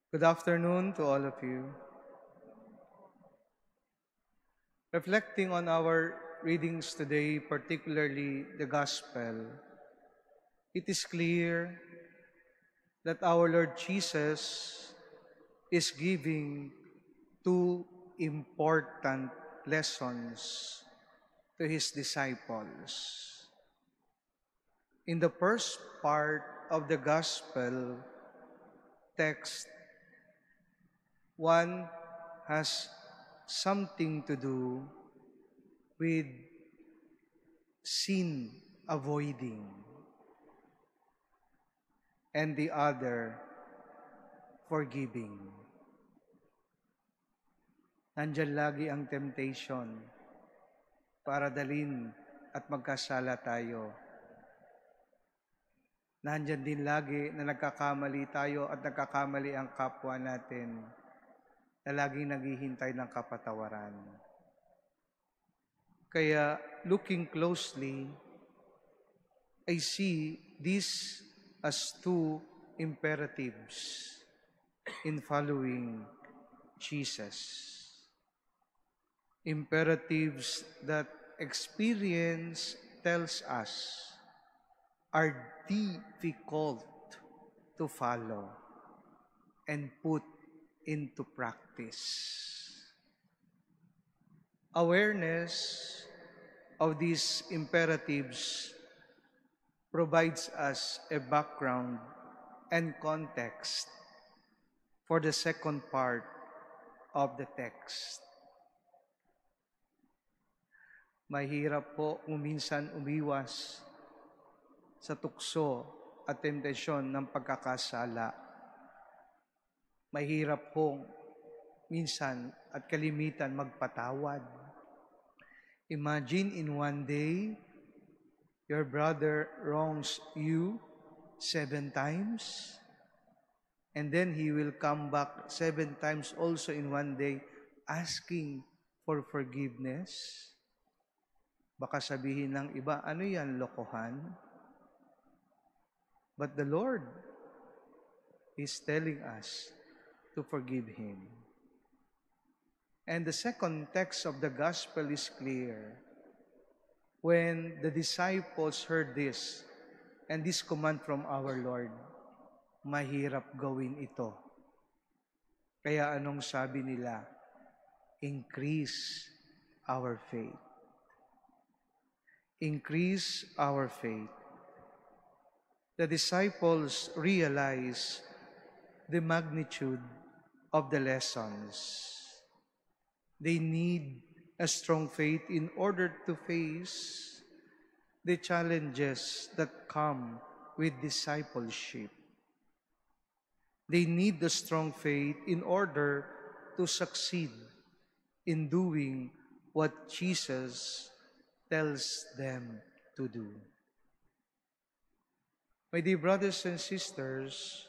Good afternoon to all of you. Reflecting on our readings today, particularly the Gospel, it is clear that our Lord Jesus is giving two important lessons to His disciples. In the first part of the Gospel text, one has something to do with sin avoiding, and the other forgiving. Nandyan lagi ang temptation para dalin at magkasala tayo. Nandyan din lagi na nagkakamali tayo at nagkakamali ang kapwa natin na laging naghihintay ng kapatawaran. Kaya looking closely, I see this as two imperatives in following Jesus. Imperatives that experience tells us are difficult to follow and put into practice. Awareness of these imperatives provides us a background and context for the second part of the text. Mahirap po minsan umiwas sa tukso at temptasyon ng pagkakasala. Mahirap po minsan at kalimitan magpatawad. Imagine in one day, your brother wrongs you 7 times, and then he will come back 7 times also in one day asking for forgiveness. Baka sabihin ng iba, ano yan, lokohan? But the Lord is telling us to forgive him. And the second text of the gospel is clear. When the disciples heard this, and this command from our Lord, mahirap gawin ito. Kaya anong sabi nila? Increase our faith. Increase our faith. The disciples realize the magnitude of the lessons. They need a strong faith in order to face the challenges that come with discipleship. They need the strong faith in order to succeed in doing what Jesus tells them to do. My dear brothers and sisters,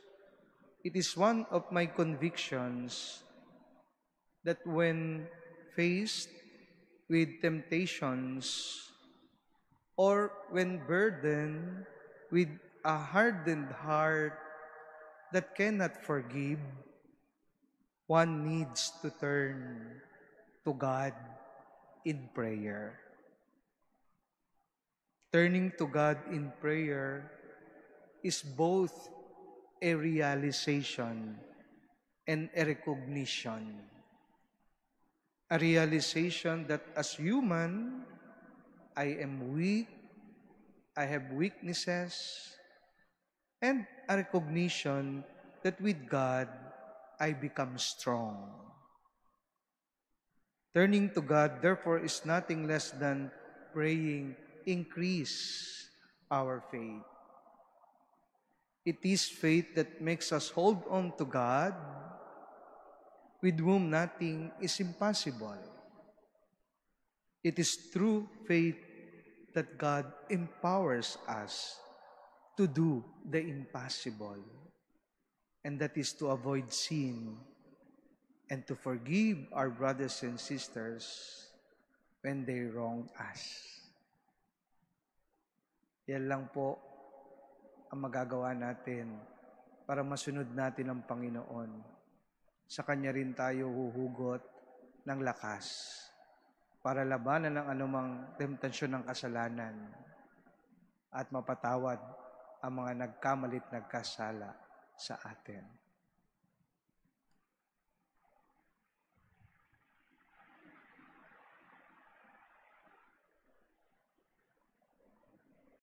it is one of my convictions that when faced with temptations or when burdened with a hardened heart that cannot forgive, one needs to turn to God in prayer. Turning to God in prayer is both a realization and a recognition. A realization that as human, I am weak, I have weaknesses, and a recognition that with God, I become strong. Turning to God, therefore, is nothing less than praying, increase our faith. It is faith that makes us hold on to God, with whom nothing is impossible. It is through faith that God empowers us to do the impossible, and that is to avoid sin and to forgive our brothers and sisters when they wrong us. Yan lang po ang magagawa natin para masunod natin ang Panginoon. sa Kanya rin tayo huhugot ng lakas para labanan ang anumang temptasyon ng kasalanan at mapatawad ang mga nagkamalit nagkasala sa atin.